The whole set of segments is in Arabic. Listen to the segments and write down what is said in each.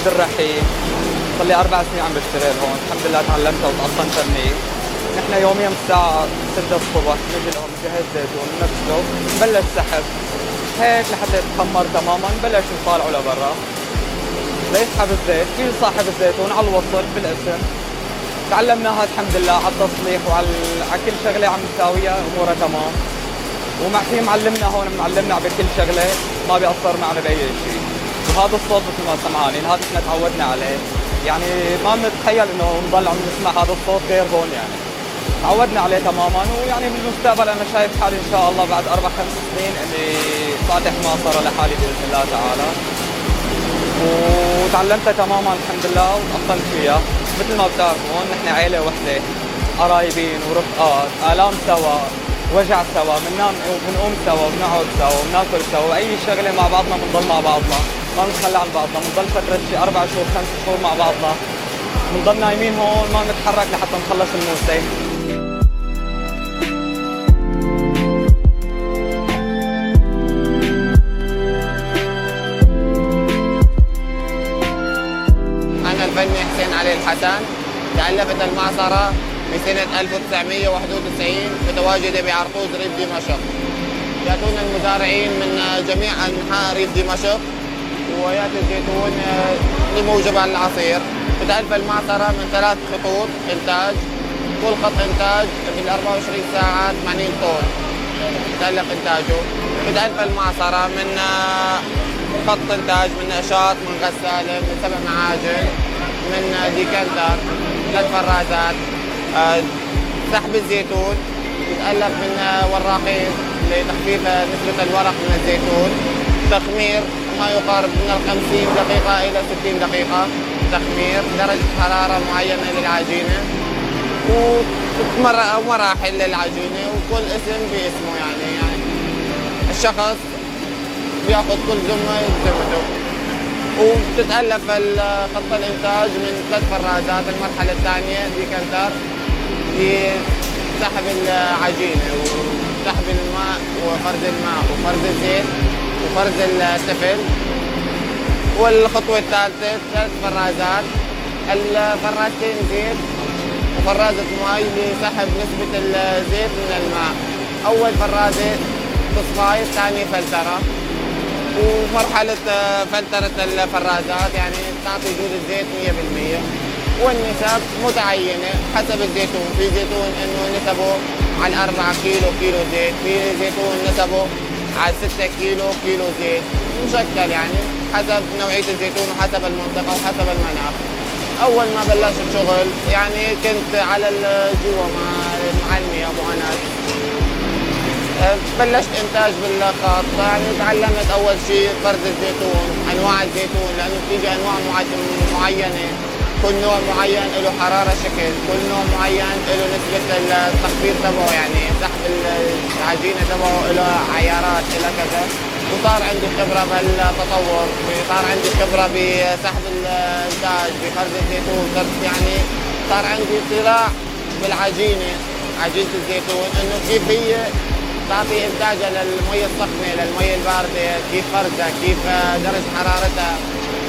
عبد الرحيم، صار لي 4 سنين عم بشتغل هون، الحمد لله تعلمتها وتقنتها منيح. نحن يوميا الساعة 6 الصبح نجي لهون نجهز زيتون نغسله، نبلش سحب هيك لحتى يتخمر تماما، نبلش نطالعه لبرا ليسحب الزيت. في صاحب الزيتون على الوصل بالاسم، تعلمناها الحمد لله على التصليح وعلى كل شغلة عم نساويها امورها تمام. ومع في معلمنا هون معلمنا بكل شغلة، ما بيقصر معنا بأي شيء. وهذا الصوت مثل ما سمعانين هذا احنا تعودنا عليه، يعني ما بنتخيل انه نضل عم نسمع هذا الصوت غير هون، يعني تعودنا عليه تماما. ويعني بالمستقبل انا شايف حالي ان شاء الله بعد 4-5 سنين اني فاتح ماصرة لحالي باذن الله تعالى، وتعلمتها تماما الحمد لله وتأقلمت فيها. مثل ما بتعرفون نحن عيلة وحدة، قرايبين ورفقات، آلام سوا، وجع سوا، بنقوم سوا، بنقعد سوا، بناكل سوا، اي شغله مع بعضنا بنضل مع بعضنا، ما بنتخلى عن بعضنا، بنضل فتره شي 4 شهور 5 شهور مع بعضنا، بنضل نايمين هون ما بنتحرك لحتى نخلص الموسم. أنا الفني حسين علي الحسن، تألفت المعصرة بسنة 1991 متواجدة بعرقوز ريف دمشق. يأتون المزارعين من جميع أنحاء ريف دمشق ويأتي الزيتون لموجب العصير. تتألف المعصرة من 3 خطوط إنتاج، كل خط إنتاج بال 24 ساعة 80 طن تتألف إنتاجه. تتألف المعصرة من خط إنتاج، من نشاط، من غسالة، من 7 معاجن، من ديكانتر، 3 فرازات. سحب الزيتون يتألف من وراقين لتخفيف نسبة الورق من الزيتون. تخمير ما يقارب من 50 دقيقة إلى 60 دقيقة تخمير، درجة حرارة معينة للعجينة ومراحل للعجينة، وكل اسم باسمه. يعني الشخص بياخذ كل ذمة ذمته. وبتتألف خط الإنتاج من 3 فرازات. المرحلة الثانية ديكانتر لسحب العجينة وسحب الماء وفرز الماء وفرز الزيت وفرز السفل. والخطوة الثالثة 3 فرازات، الفرازتين زيت وفرازة ماء لسحب نسبة الزيت من الماء. أول فرازة تصفاية، ثاني فلترة. ومرحلة فلترة الفرازات يعني تعطي جودة الزيت 100%. والنسب متعينة حسب الزيتون، في زيتون انه نسبه على 4 كيلو زيت، في زيتون نسبه على 6 كيلو زيت، مشكل يعني حسب نوعية الزيتون وحسب المنطقة وحسب المناخ. أول ما بلشت شغل يعني كنت على جوا مع المي أبو أنس، بلشت إنتاج بالخط. يعني تعلمت أول شيء فرز الزيتون، أنواع الزيتون، لأنه بتيجي أنواع معينة، كل نوع معين له حرارة شكل، كل نوع معين له نسبة التخفيض تبعه، يعني سحب العجينة تبعه له عيارات له كذا. وصار عندي خبرة بالتطور، صار عندي خبرة بسحب الإنتاج، بفرز الزيتون، يعني صار عندي اطلاع بالعجينة، عجينة الزيتون، إنه كيف هي تعطي إنتاجها للمية السخنة، للمية الباردة، كيف فرزها، كيف درجة حرارتها.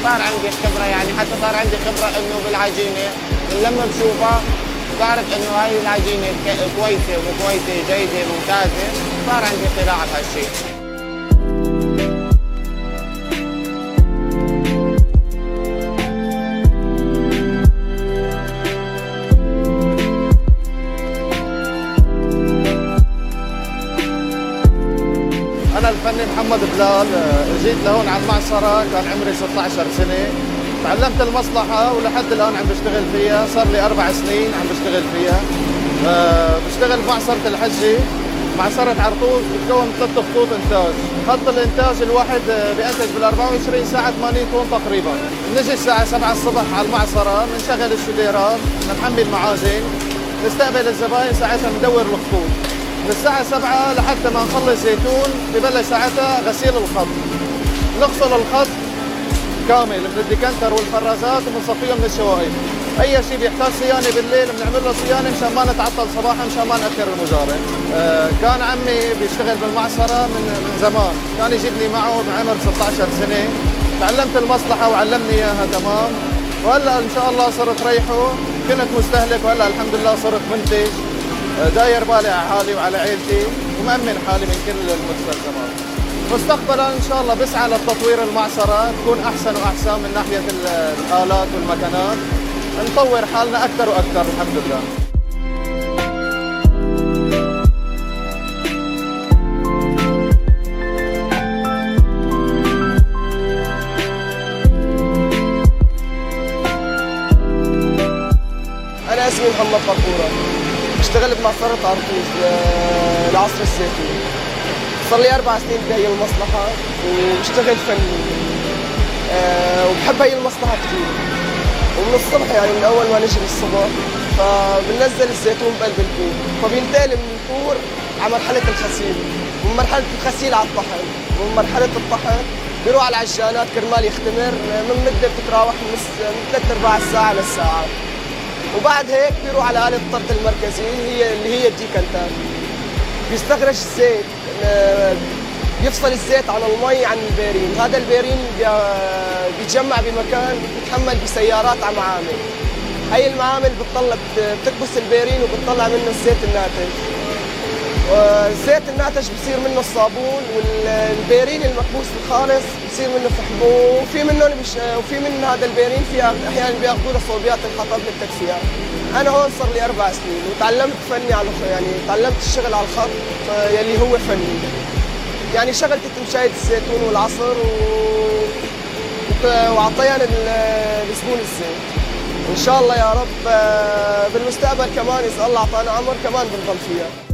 صار عندي خبرة، يعني حتى صار عندي خبرة إنه بالعجينة لما بشوفها بعرف إنه هاي العجينة كويسة مو كويسة، جيدة ممتازة. صار عندي اطلاع بهالشيء. أنا الفني محمد بلال، جيت لهون على المعصرة كان عمري 16 سنة. تعلمت المصلحة ولحد الآن عم بشتغل فيها، صار لي 4 سنين عم بشتغل فيها. بشتغل بمعصرة الحجة، معصرة عرقوز، بتكون 3 خطوط إنتاج. خط الإنتاج الواحد بينتج بال 24 ساعة 80 طن تقريبا. بنجي الساعة 7 الصبح على المعصرة، بنشغل الشليرات، بنحمي المعازن، نستقبل الزباين، ساعتها ندور الخطوط. من الساعة 7 لحتى ما نخلص زيتون ببلش ساعتها غسيل الخط. نغسل الخط كامل من الديكانتر والفرازات وبنصفيه من الشوائب. أي شيء بيحتاج صيانة بالليل بنعمل له صيانة مشان ما نتعطل صباحا، مشان ما نأخر المزارع. كان عمي بيشتغل بالمعصرة من زمان، كان يجيبني معه بعمر 16 سنة. تعلمت المصلحة وعلمني إياها تمام. وهلا إن شاء الله صرت ريحه، كنت مستهلك وهلا الحمد لله صرت منتج، داير بالي على حالي وعلى عيلتي ومأمن حالي من كل المستلزمات. مستقبلا إن شاء الله بسعى لتطوير المعصرة تكون أحسن وأحسن من ناحية الآلات والمكانات، نطور حالنا أكثر وأكثر الحمد لله. أنا اسمي محمد طرطورة، بشتغل بمعصرة عرطوس لعصر الزيتون. صار لي 4 سنين بهي المصلحة وبشتغل فني، وبحب هي المصلحة كثير. ومن الصبح يعني من أول ما نجي الصبح فبننزل الزيتون بقلب البور، فبينتقل من البور على مرحلة الغسيل، ومن مرحلة الغسيل على الطحن، ومن مرحلة الطحن بيروح على العجانات كرمال يختمر من مدة بتتراوح من 3/4 ساعة للساعة. وبعد هيك بيروح على آلة الطرد المركزي اللي هي الديكانتات. بيستخرج الزيت، بيفصل الزيت عن المي عن البيرين. هذا البيرين بيتجمع بمكان بيتحمل بسيارات على معامل. هي المعامل بتكبس البيرين وبتطلع منه الزيت الناتج. الزيت الناتج بصير منه الصابون، والبيرين المكبوس الخالص بصير منه فحم. وفي من هذا البيرين في احيانا بياخذوا له صوبيات الحطب للتدفئه. انا هون صار لي 4 سنين وتعلمت فني على يعني تعلمت الشغل على الخط يلي هو فني. يعني شغلتي تمشاية الزيتون والعصر وعطيان الزبون الزيت. ان شاء الله يا رب بالمستقبل كمان اذا الله اعطانا عمر كمان بنضل فيها.